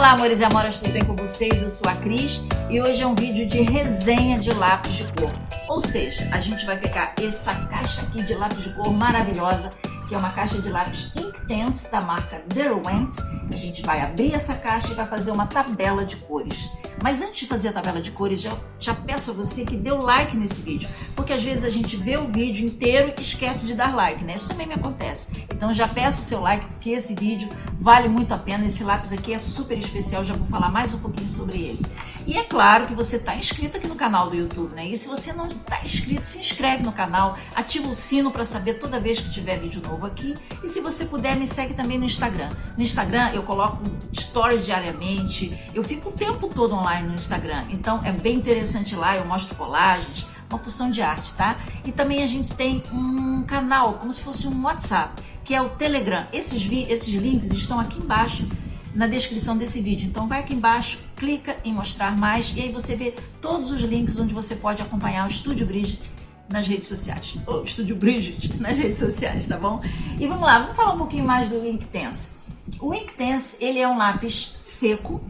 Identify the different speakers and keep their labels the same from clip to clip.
Speaker 1: Olá, amores e amoras, tudo bem com vocês? Eu sou a Cris e hoje é um vídeo de resenha de lápis de cor. Ou seja, a gente vai pegar essa caixa aqui de lápis de cor maravilhosa, que é uma caixa de lápis Inktense da marca Derwent. A gente vai abrir essa caixa e vai fazer uma tabela de cores. Mas antes de fazer a tabela de cores, já peço a você que dê o like nesse vídeo, porque às vezes a gente vê o vídeo inteiro e esquece de dar like, né? Isso também me acontece. Então já peço o seu like, porque esse vídeo vale muito a pena. Esse lápis aqui é super especial, já vou falar mais um pouquinho sobre ele. E é claro que você está inscrito aqui no canal do YouTube, né? E se você não está inscrito, se inscreve no canal, ativa o sino para saber toda vez que tiver vídeo novo aqui. E se você puder, me segue também no Instagram. No Instagram eu coloco stories diariamente, eu fico o tempo todo online no Instagram. Então é bem interessante lá, eu mostro colagens, uma porção de arte, tá? E também a gente tem um canal, como se fosse um WhatsApp, que é o Telegram. Esses links estão aqui embaixo na descrição desse vídeo. Então vai aqui embaixo, clica em mostrar mais e aí você vê todos os links onde você pode acompanhar o Estúdio Bridget nas redes sociais. Ou Estúdio Bridget nas redes sociais, tá bom? E vamos lá, vamos falar um pouquinho mais do Inktense. O Inktense, ele é um lápis seco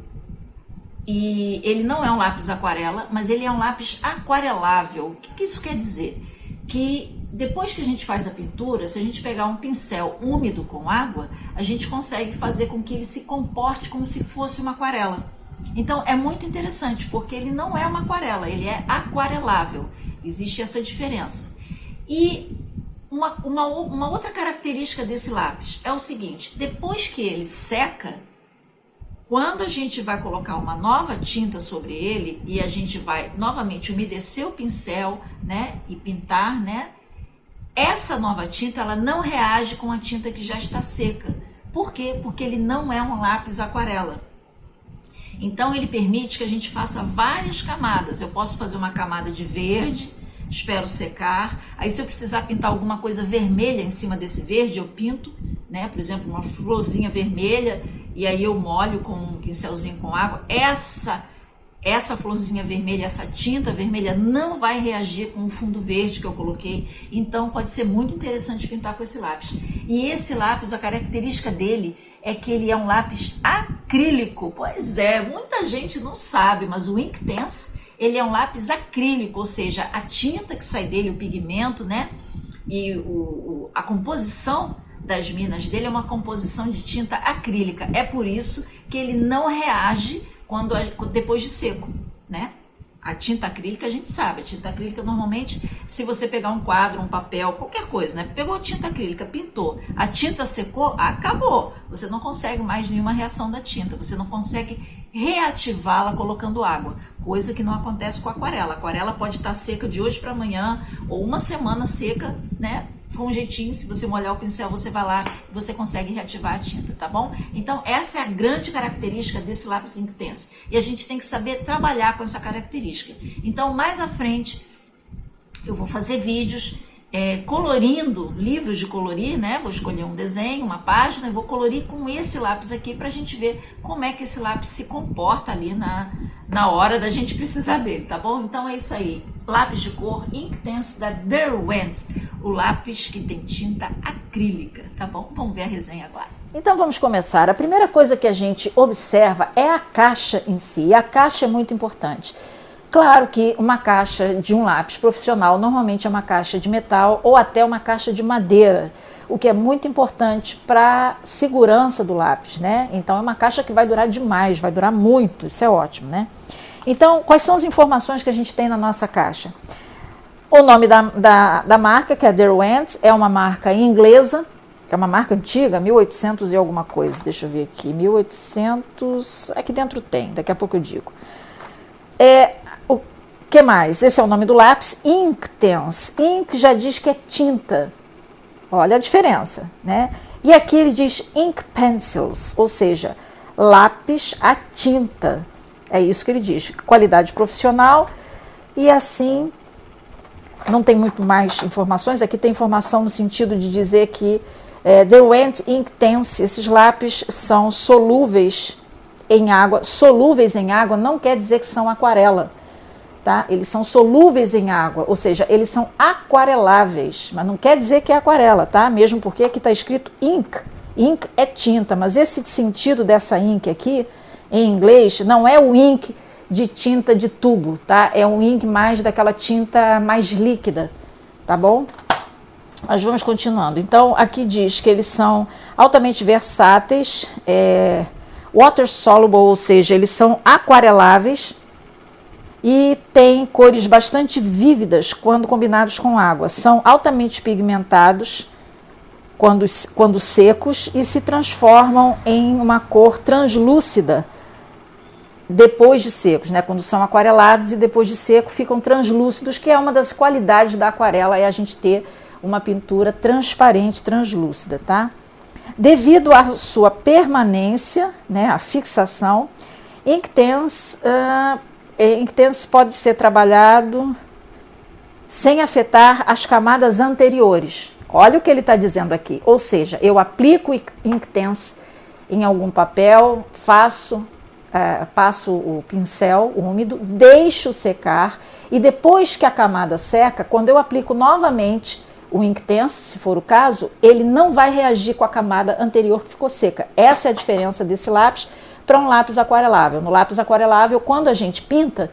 Speaker 1: e ele não é um lápis aquarela, mas ele é um lápis aquarelável. O que isso quer dizer? Que depois que a gente faz a pintura, se a gente pegar um pincel úmido com água, a gente consegue fazer com que ele se comporte como se fosse uma aquarela. Então é muito interessante, porque ele não é uma aquarela, ele é aquarelável. Existe essa diferença. E uma outra característica desse lápis é o seguinte: depois que ele seca, quando a gente vai colocar uma nova tinta sobre ele e a gente vai novamente umedecer o pincel, né, e pintar, né, essa nova tinta ela não reage com a tinta que já está seca. Por quê? Porque ele não é um lápis aquarela. Então ele permite que a gente faça várias camadas. Eu posso fazer uma camada de verde, espero secar. Aí se eu precisar pintar alguma coisa vermelha em cima desse verde, eu pinto, né? Por exemplo, uma florzinha vermelha, e aí eu molho com um pincelzinho com água. Essa florzinha vermelha, essa tinta vermelha não vai reagir com o fundo verde que eu coloquei. Então pode ser muito interessante pintar com esse lápis. E esse lápis, a característica dele é que ele é um lápis acrílico. Pois é, muita gente não sabe, mas o Inktense, ele é um lápis acrílico, ou seja, a tinta que sai dele, o pigmento, né? E a composição das minas dele é uma composição de tinta acrílica. É por isso que ele não reage depois de seco, né? A tinta acrílica a gente sabe, a tinta acrílica normalmente, se você pegar um quadro, um papel, qualquer coisa, né? Pegou a tinta acrílica, pintou, a tinta secou, acabou. Você não consegue mais nenhuma reação da tinta, você não consegue reativá-la colocando água, coisa que não acontece com a aquarela. A aquarela pode estar seca de hoje para amanhã, ou uma semana seca, né? Com um jeitinho, se você molhar o pincel, você vai lá e você consegue reativar a tinta, tá bom? Então, essa é a grande característica desse lápis Inktense. E a gente tem que saber trabalhar com essa característica. Então, mais à frente, eu vou fazer vídeos colorindo, livros de colorir, né? Vou escolher um desenho, uma página, e vou colorir com esse lápis aqui pra gente ver como é que esse lápis se comporta ali na hora da gente precisar dele, tá bom? Então é isso aí. Lápis de cor Inktense da Derwent, o lápis que tem tinta acrílica, tá bom? Vamos ver a resenha agora. Então vamos começar. A primeira coisa que a gente observa é a caixa em si, e a caixa é muito importante. Claro que uma caixa de um lápis profissional normalmente é uma caixa de metal ou até uma caixa de madeira, o que é muito importante para a segurança do lápis, né? Então é uma caixa que vai durar demais, vai durar muito, isso é ótimo, né? Então, quais são as informações que a gente tem na nossa caixa? O nome da marca, que é a Derwent, é uma marca inglesa, é uma marca antiga, 1800 e alguma coisa, deixa eu ver aqui, 1800, aqui dentro tem, daqui a pouco eu digo. O que mais? Esse é o nome do lápis, Inktense. Ink já diz que é tinta, olha a diferença, né? E aqui ele diz Ink Pencils, ou seja, lápis a tinta. É isso que ele diz, qualidade profissional, e assim não tem muito mais informações. Aqui tem informação no sentido de dizer que Derwent Inktense, esses lápis são solúveis em água. Solúveis em água não quer dizer que são aquarela, tá? Eles são solúveis em água, ou seja, eles são aquareláveis, mas não quer dizer que é aquarela, tá? Mesmo porque aqui está escrito ink. Ink é tinta, mas esse sentido dessa ink aqui em inglês, não é o ink de tinta de tubo, tá? É um ink mais daquela tinta mais líquida, tá bom? Mas vamos continuando. Então, aqui diz que eles são altamente versáteis, water soluble, ou seja, eles são aquareláveis e têm cores bastante vívidas quando combinados com água. São altamente pigmentados quando secos e se transformam em uma cor translúcida depois de secos, né? Quando são aquarelados e depois de seco ficam translúcidos, que é uma das qualidades da aquarela, é a gente ter uma pintura transparente, translúcida, tá? Devido à sua permanência, né, a fixação, Inktense pode ser trabalhado sem afetar as camadas anteriores. Olha o que ele está dizendo aqui, ou seja, eu aplico Inktense em algum papel, passo o pincel úmido, deixo secar e depois que a camada seca, quando eu aplico novamente o Inktense, se for o caso, ele não vai reagir com a camada anterior que ficou seca. Essa é a diferença desse lápis para um lápis aquarelável. No lápis aquarelável, quando a gente pinta,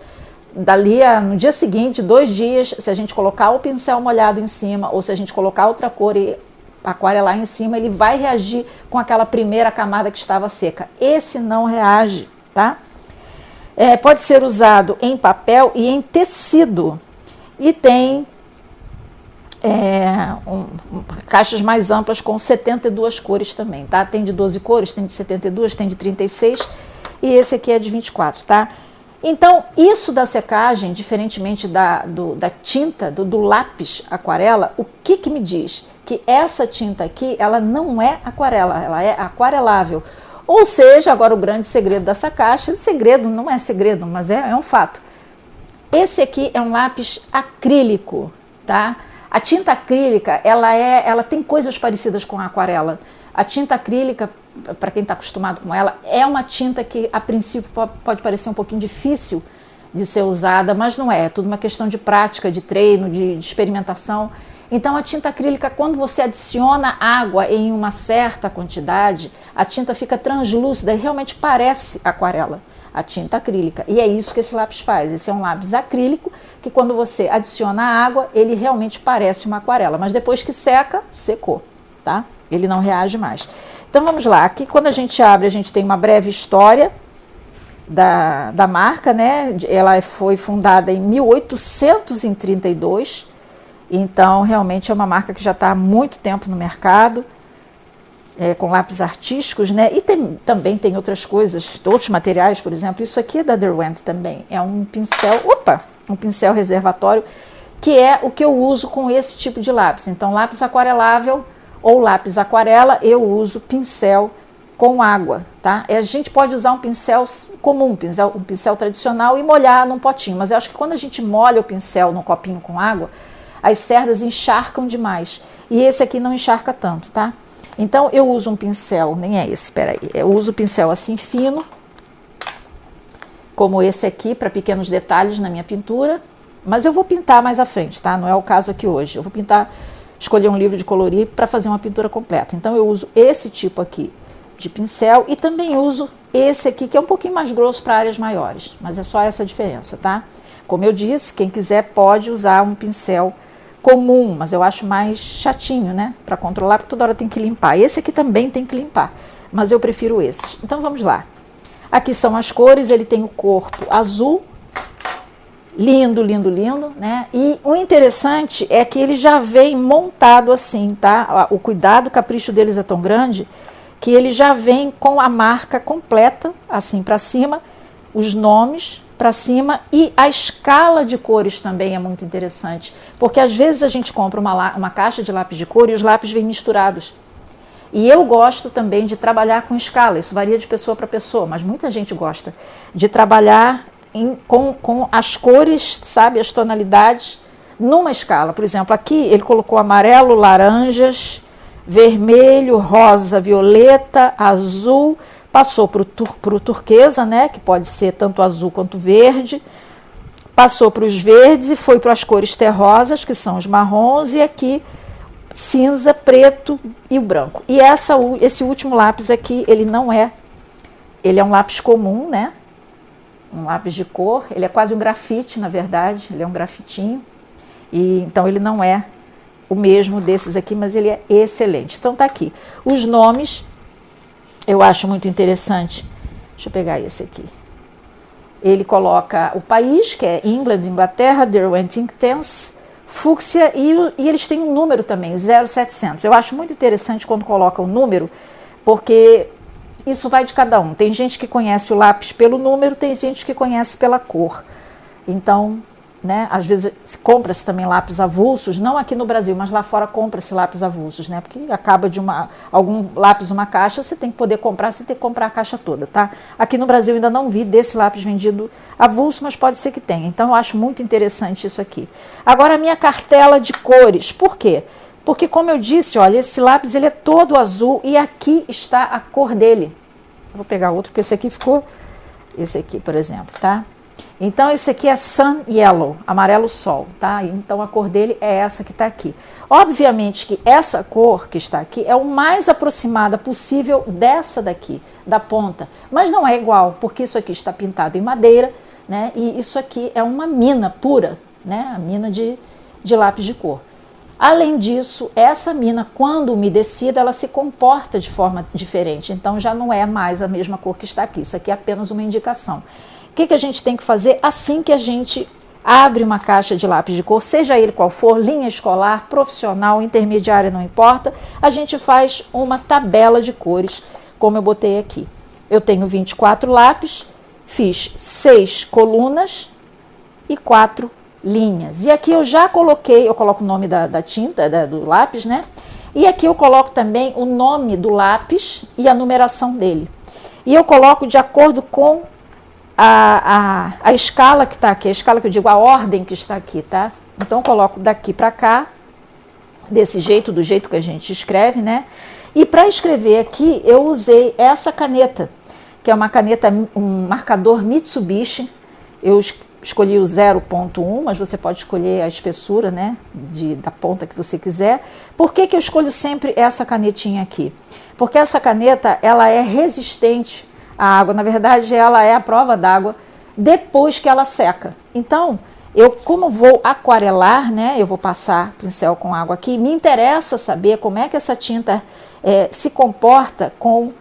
Speaker 1: no dia seguinte, 2 dias, se a gente colocar o pincel molhado em cima ou se a gente colocar outra cor e aquarelar em cima, ele vai reagir com aquela primeira camada que estava seca. Esse não reage, tá? Pode ser usado em papel e em tecido e tem caixas mais amplas com 72 cores também, tá? Tem de 12 cores, tem de 72, tem de 36 e esse aqui é de 24, tá? Então, isso da secagem, diferentemente da tinta, do lápis aquarela, o que me diz? Que essa tinta aqui, ela não é aquarela, ela é aquarelável. Ou seja, agora o grande segredo dessa caixa, segredo não é segredo, mas é um fato. Esse aqui é um lápis acrílico, tá? A tinta acrílica, ela tem coisas parecidas com a aquarela. A tinta acrílica, para quem está acostumado com ela, é uma tinta que a princípio pode parecer um pouquinho difícil de ser usada, mas não é. É tudo uma questão de prática, de treino, de experimentação. Então a tinta acrílica, quando você adiciona água em uma certa quantidade, a tinta fica translúcida e realmente parece aquarela, a tinta acrílica. E é isso que esse lápis faz. Esse é um lápis acrílico que quando você adiciona água, ele realmente parece uma aquarela, mas depois que seca, secou, tá? Ele não reage mais. Então vamos lá, aqui quando a gente abre, a gente tem uma breve história da marca, né? Ela foi fundada em 1832, então realmente é uma marca que já está há muito tempo no mercado, com lápis artísticos, né? E também tem outras coisas, outros materiais, por exemplo, isso aqui é da Derwent também, é um pincel, um pincel reservatório, que é o que eu uso com esse tipo de lápis. Então lápis aquarelável ou lápis aquarela, eu uso pincel com água, tá? A gente pode usar um pincel comum, um pincel tradicional e molhar num potinho, mas eu acho que quando a gente molha o pincel num copinho com água, as cerdas encharcam demais, e esse aqui não encharca tanto, tá? Então eu uso um pincel, nem é esse, espera aí, eu uso um pincel assim fino, como esse aqui, para pequenos detalhes na minha pintura, mas eu vou pintar mais à frente, tá? Não é o caso aqui hoje, eu vou escolher um livro de colorir para fazer uma pintura completa. Então eu uso esse tipo aqui de pincel e também uso esse aqui, que é um pouquinho mais grosso para áreas maiores, mas é só essa diferença, tá? Como eu disse, quem quiser pode usar um pincel comum, mas eu acho mais chatinho, né? Para controlar, porque toda hora tem que limpar. Esse aqui também tem que limpar, mas eu prefiro esse. Então vamos lá. Aqui são as cores, ele tem o corpo azul, lindo, lindo, lindo, né? E o interessante é que ele já vem montado assim, tá? O cuidado, o capricho deles é tão grande que ele já vem com a marca completa, assim para cima, os nomes para cima, e a escala de cores também é muito interessante, porque às vezes a gente compra uma caixa de lápis de cor e os lápis vêm misturados. E eu gosto também de trabalhar com escala, isso varia de pessoa para pessoa, mas muita gente gosta de trabalhar com as cores, sabe, as tonalidades numa escala. Por exemplo, aqui ele colocou amarelo, laranjas, vermelho, rosa, violeta, azul, passou para o turquesa, né, que pode ser tanto azul quanto verde, passou para os verdes e foi para as cores terrosas, que são os marrons, e aqui cinza, preto e o branco. E esse último lápis aqui, ele não é Ele é um lápis comum, né? Um lápis de cor. Ele é quase um grafite, na verdade. Ele é um grafitinho. E então ele não é o mesmo desses aqui, mas ele é excelente. Então tá aqui. Os nomes, eu acho muito interessante. Deixa eu pegar esse aqui. Ele coloca o país, que é England, Inglaterra, Derwent Tense, Fúcsia, e eles têm um número também, 0700. Eu acho muito interessante quando coloca o número, porque isso vai de cada um. Tem gente que conhece o lápis pelo número, tem gente que conhece pela cor. Então, né, às vezes compra-se também lápis avulsos, não aqui no Brasil, mas lá fora compra-se lápis avulsos, né? Porque acaba de algum lápis uma caixa, você tem que poder comprar, você tem que comprar a caixa toda, tá? Aqui no Brasil ainda não vi desse lápis vendido avulso, mas pode ser que tenha. Então eu acho muito interessante isso aqui. Agora a minha cartela de cores, por quê? Porque como eu disse, olha, esse lápis ele é todo azul e aqui está a cor dele. Vou pegar outro, porque esse aqui ficou, esse aqui, por exemplo, tá? Então esse aqui é Sun Yellow, amarelo sol, tá? Então a cor dele é essa que está aqui. Obviamente que essa cor que está aqui é o mais aproximada possível dessa daqui, da ponta, mas não é igual, porque isso aqui está pintado em madeira, né? E isso aqui é uma mina pura, né? A mina de lápis de cor. Além disso, essa mina, quando umedecida, ela se comporta de forma diferente, então já não é mais a mesma cor que está aqui, isso aqui é apenas uma indicação. O que a gente tem que fazer assim que a gente abre uma caixa de lápis de cor, seja ele qual for, linha escolar, profissional, intermediária, não importa, a gente faz uma tabela de cores, como eu botei aqui. Eu tenho 24 lápis, fiz 6 colunas e 4 linhas. E aqui eu já coloquei, eu coloco o nome da tinta, do lápis, né? E aqui eu coloco também o nome do lápis e a numeração dele. E eu coloco de acordo com a escala que está aqui, a escala que eu digo, a ordem que está aqui, tá? Então eu coloco daqui para cá, desse jeito, do jeito que a gente escreve, né? E para escrever aqui, eu usei essa caneta, que é uma caneta, um marcador Mitsubishi. Eu escolhi o 0.1, mas você pode escolher a espessura, né, da ponta que você quiser. Por que eu escolho sempre essa canetinha aqui? Porque essa caneta, ela é resistente à água. Na verdade, ela é a prova d'água depois que ela seca. Então, eu, como vou aquarelar, né, eu vou passar pincel com água aqui, me interessa saber como é que essa tinta se comporta com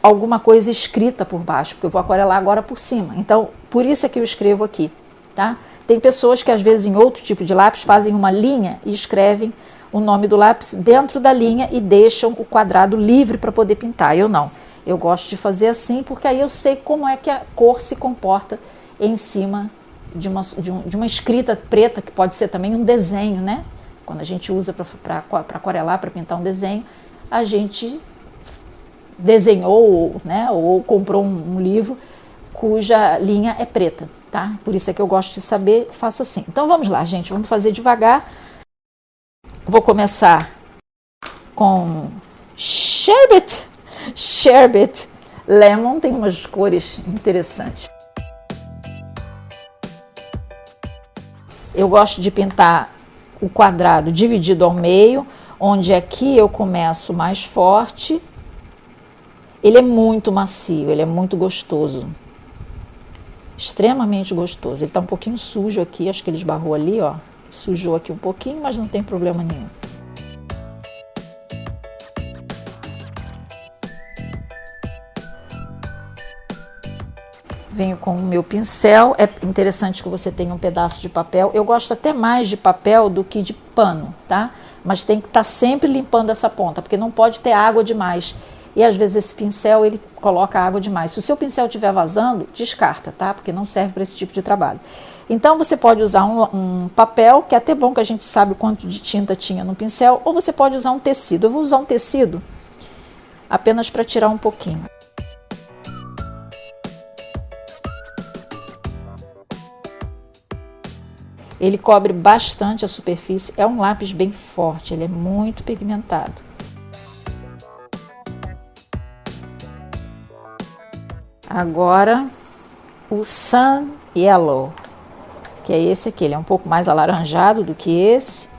Speaker 1: alguma coisa escrita por baixo, porque eu vou aquarelar agora por cima. Então, por isso é que eu escrevo aqui, tá? Tem pessoas que às vezes em outro tipo de lápis fazem uma linha e escrevem o nome do lápis dentro da linha e deixam o quadrado livre para poder pintar. Eu não. Eu gosto de fazer assim, porque aí eu sei como é que a cor se comporta em cima de uma escrita preta, que pode ser também um desenho, né? Quando a gente usa para aquarelar, para pintar um desenho, a gente desenhou, né, ou comprou um livro cuja linha é preta, tá? Por isso é que eu gosto de saber, faço assim. Então vamos lá, gente, vamos fazer devagar. Vou começar com Sherbet Lemon, tem umas cores interessantes. Eu gosto de pintar o quadrado dividido ao meio, onde aqui eu começo mais forte. Ele é muito macio, ele é muito gostoso, extremamente gostoso. Ele está um pouquinho sujo aqui, acho que ele esbarrou ali, ó, sujou aqui um pouquinho, mas não tem problema nenhum. Venho com o meu pincel. É interessante que você tenha um pedaço de papel. Eu gosto até mais de papel do que de pano, tá? Mas tem que estar sempre limpando essa ponta, porque não pode ter água demais. E às vezes esse pincel, ele coloca água demais. Se o seu pincel estiver vazando, descarta, tá? Porque não serve para esse tipo de trabalho. Então você pode usar um papel, que é até bom que a gente sabe quanto de tinta tinha no pincel, ou você pode usar um tecido. Eu vou usar um tecido apenas para tirar um pouquinho. Ele cobre bastante a superfície, é um lápis bem forte, ele é muito pigmentado. Agora, o Sun Yellow, que é esse aqui, ele é um pouco mais alaranjado do que esse.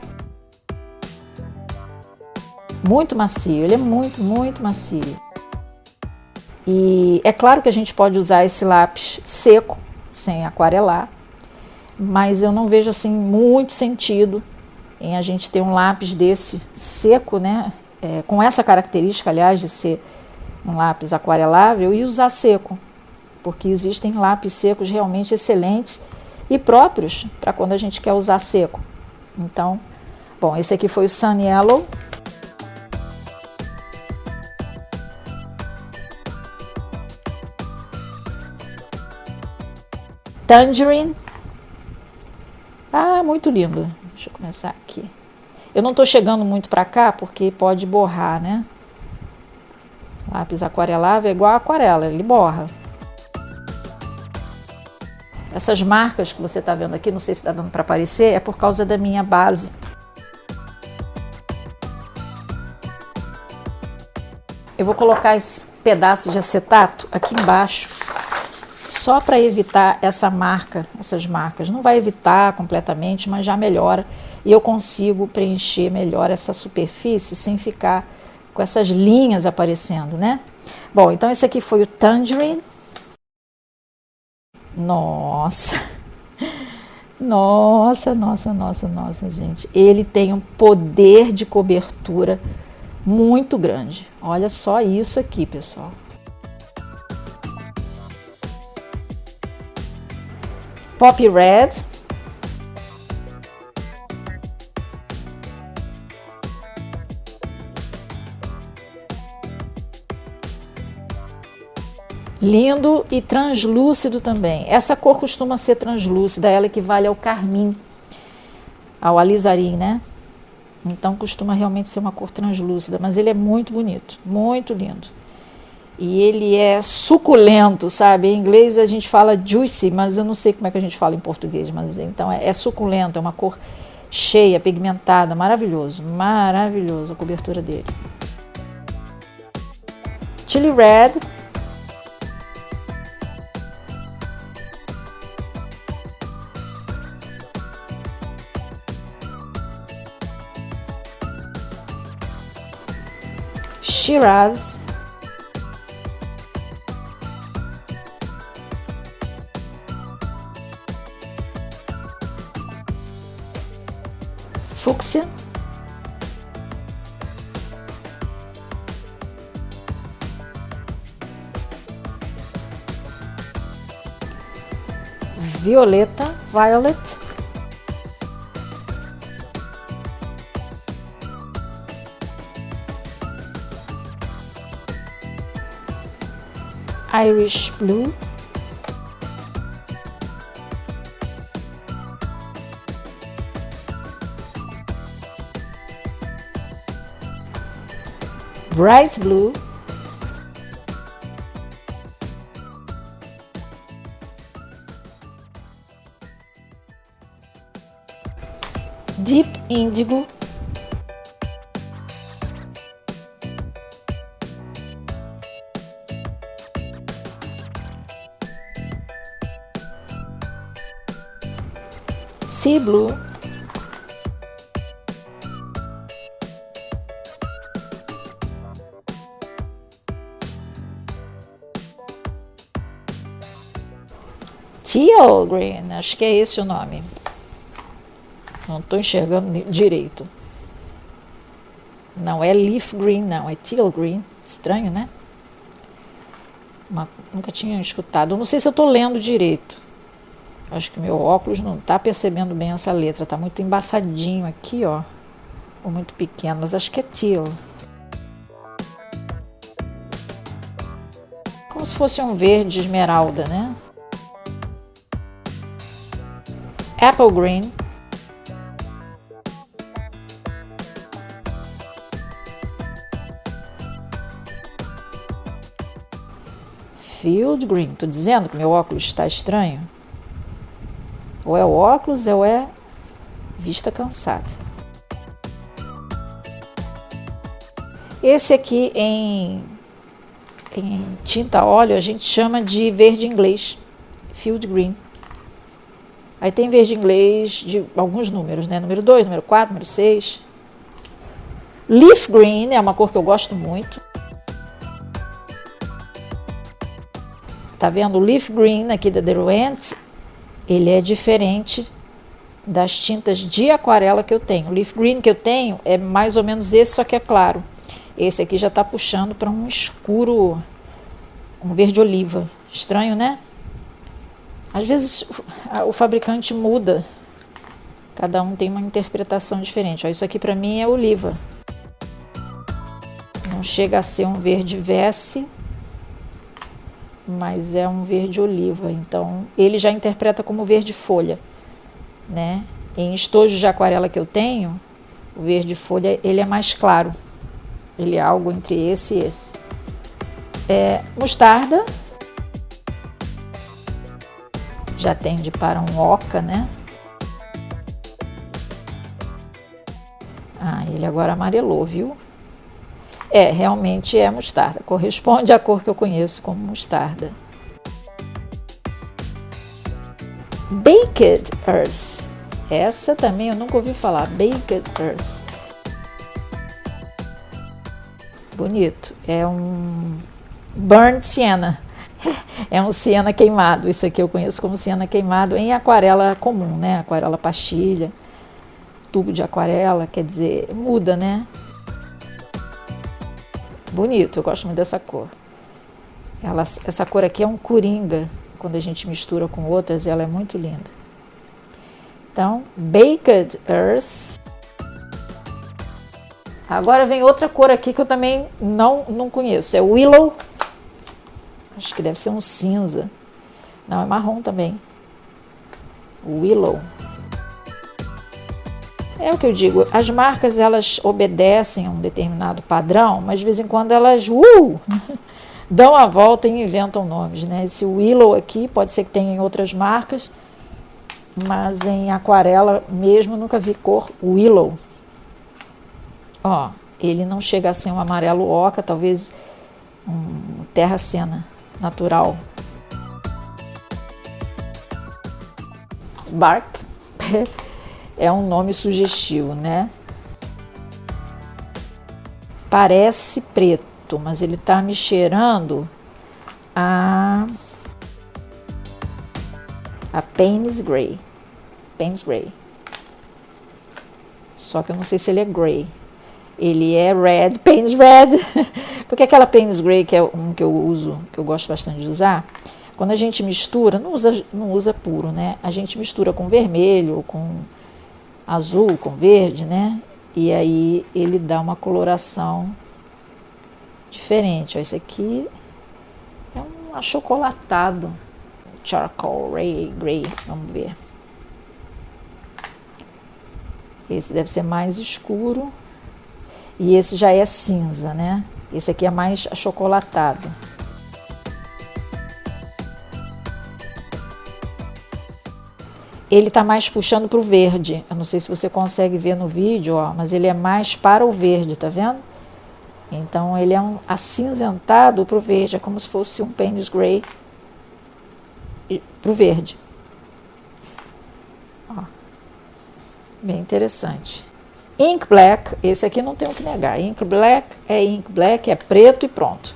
Speaker 1: Muito macio, ele é muito macio.
Speaker 2: E é claro que a gente pode usar esse lápis seco, sem aquarelar, mas eu não vejo assim muito sentido em a gente ter um lápis desse seco, né? Com essa característica, aliás, de ser um lápis aquarelável e usar seco, porque existem lápis secos realmente excelentes e próprios para quando a gente quer usar seco. Então, bom, esse aqui foi o Sun Yellow. Tangerine. Ah, muito lindo. Deixa eu começar aqui. Eu não estou chegando muito para cá porque pode borrar, né? Lápis aquarelável é igual a aquarela, ele borra. Essas marcas que você está vendo aqui, não sei se está dando para aparecer, é por causa da minha base. Eu vou colocar esse pedaço de acetato aqui embaixo, só para evitar essas marcas. Não vai evitar completamente, mas já melhora. E eu consigo preencher melhor essa superfície sem ficar com essas linhas aparecendo, né? Bom, então esse aqui foi o Tangerine. Nossa, nossa, gente. Ele tem um poder de cobertura muito grande. Olha só isso aqui, pessoal. Poppy Red. Lindo e translúcido também. Essa cor costuma ser translúcida, ela equivale ao carmim, ao alizarim, né? Então costuma realmente ser uma cor translúcida, mas ele é muito bonito, muito lindo. E ele é suculento, sabe? Em inglês a gente fala juicy, mas eu não sei como é que a gente fala em português, mas então é suculento, é uma cor cheia, pigmentada, maravilhoso, maravilhoso a cobertura dele. Chili Red. Shiraz. Fúcsia. Violeta, violet. Irish Blue. Bright Blue. Deep Indigo. Sea Blue. Teal Green, acho que é esse o nome. Não estou enxergando direito. Não é Leaf Green, não, é Teal Green. Estranho, né? Nunca tinha escutado. Eu não sei se eu estou lendo direito. Acho que meu óculos não está percebendo bem essa letra. Está muito embaçadinho aqui, ó. Ou muito pequeno, mas acho que é teal. Como se fosse um verde esmeralda, né? Apple Green. Field Green. Tô dizendo que meu óculos está estranho. Ou é o óculos ou é vista cansada. Esse aqui em tinta a óleo a gente chama de verde inglês. Field Green. Aí tem verde inglês de alguns números, né? Número 2, número 4, número 6. Leaf Green é uma cor que eu gosto muito. Tá vendo? O Leaf Green aqui da Derwent, ele é diferente das tintas de aquarela que eu tenho. O Leaf Green que eu tenho é mais ou menos esse, só que é claro. Esse aqui já tá puxando para um escuro, um verde oliva. Estranho, né? Às vezes o fabricante muda. Cada um tem uma interpretação diferente. Ó, isso aqui para mim é oliva. Não chega a ser um verde Vessi, mas é um verde oliva. Então, ele já interpreta como verde folha, né? Em estojos de aquarela que eu tenho, o verde folha, ele é mais claro. Ele é algo entre esse e esse. Mostarda. Já tende para um oca, né? Ah, ele agora amarelou, viu? Realmente é mostarda. Corresponde à cor que eu conheço como mostarda. Baked Earth. Essa também eu nunca ouvi falar. Baked Earth. Bonito. É um burnt sienna. É um siena queimado. Isso aqui eu conheço como siena queimado em aquarela comum, né? Aquarela pastilha, tubo de aquarela, quer dizer, muda, né? Bonito, eu gosto muito dessa cor. Essa cor aqui é um coringa. Quando a gente mistura com outras, ela é muito linda. Então, Baked Earth. Agora vem outra cor aqui que eu também não conheço. É Willow. Acho que deve ser um cinza. Não, é marrom também. Willow. É o que eu digo, as marcas elas obedecem a um determinado padrão, mas de vez em quando elas dão a volta e inventam nomes, né? Esse Willow aqui pode ser que tenha em outras marcas, mas em aquarela mesmo nunca vi cor Willow. Ó, ele não chega a ser um amarelo oca, talvez um terra sena natural. Bark é um nome sugestivo, né? Parece preto, mas ele tá me cheirando a Payne's Grey. Payne's Grey. Só que eu não sei se ele é grey. Ele é red, Payne's Red. Porque aquela Payne's Grey, que é um que eu uso, que eu gosto bastante de usar, quando a gente mistura, não usa puro, né? A gente mistura com vermelho, com azul, com verde, né? E aí ele dá uma coloração diferente. Ó, esse aqui é um achocolatado. Charcoal Grey, vamos ver. Esse deve ser mais escuro. E esse já é cinza, né? Esse aqui é mais achocolatado. Ele tá mais puxando para o verde. Eu não sei se você consegue ver no vídeo, ó, mas ele é mais para o verde, tá vendo? Então ele é um acinzentado para o verde, é como se fosse um Payne's Grey para o verde. Ó, bem interessante. Ink Black, esse aqui não tem o que negar. Ink Black, é preto e pronto.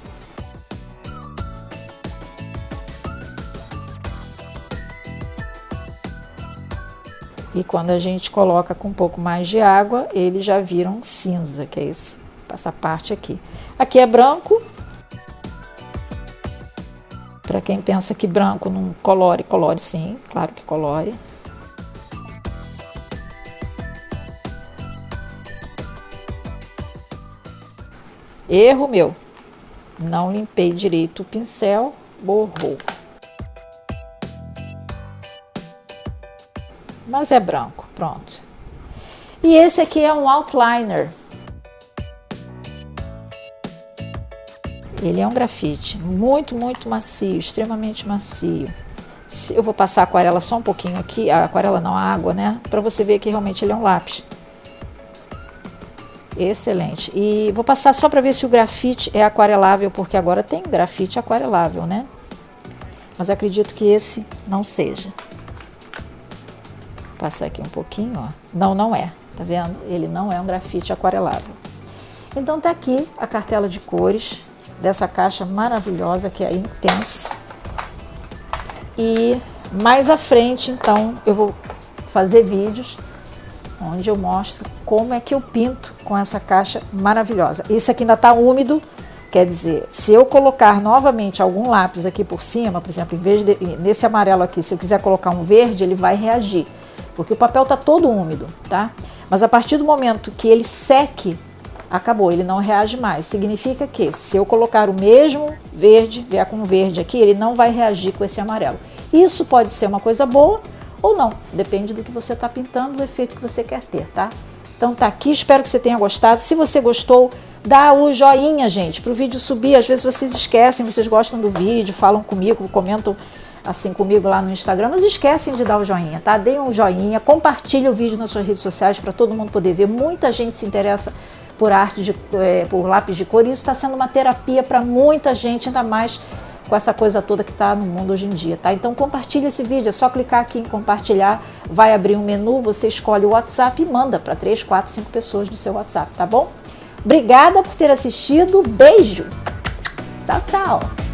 Speaker 2: E quando a gente coloca com um pouco mais de água, ele já vira um cinza, que é essa parte aqui. Aqui é branco. Para quem pensa que branco não colore, colore sim, claro que colore. Erro meu, não limpei direito o pincel, borrou. Mas é branco, pronto. E esse aqui é um outliner. Ele é um grafite, muito, muito macio, extremamente macio. Eu vou passar a aquarela só um pouquinho aqui, a aquarela não, a água, né? Para você ver que realmente ele é um lápis. Excelente. E vou passar só para ver se o grafite é aquarelável, porque agora tem grafite aquarelável, né? Mas acredito que esse não seja. Vou passar aqui um pouquinho, ó. Não é. Tá vendo? Ele não é um grafite aquarelável. Então tá aqui a cartela de cores dessa caixa maravilhosa que é a Intense. E mais à frente, então, eu vou fazer vídeos onde eu mostro como é que eu pinto com essa caixa maravilhosa. Isso aqui ainda está úmido, quer dizer, se eu colocar novamente algum lápis aqui por cima, por exemplo, em vez de nesse amarelo aqui, se eu quiser colocar um verde, ele vai reagir, porque o papel está todo úmido, tá? Mas a partir do momento que ele seque, acabou, ele não reage mais. Significa que se eu colocar o mesmo verde, vier com verde aqui, ele não vai reagir com esse amarelo. Isso pode ser uma coisa boa ou não, depende do que você está pintando, do efeito que você quer ter, tá? Então tá aqui, espero que você tenha gostado. Se você gostou, dá o joinha, gente, para o vídeo subir. Às vezes vocês esquecem, vocês gostam do vídeo, falam comigo, comentam assim comigo lá no Instagram, mas esquecem de dar o joinha, tá? Deem um joinha, compartilhe o vídeo nas suas redes sociais para todo mundo poder ver. Muita gente se interessa por por lápis de cor, e isso está sendo uma terapia para muita gente, ainda mais com essa coisa toda que está no mundo hoje em dia, tá? Então compartilha esse vídeo, é só clicar aqui em compartilhar, vai abrir um menu, você escolhe o WhatsApp e manda para 3, 4, 5 pessoas do seu WhatsApp, tá bom? Obrigada por ter assistido, beijo! Tchau, tchau!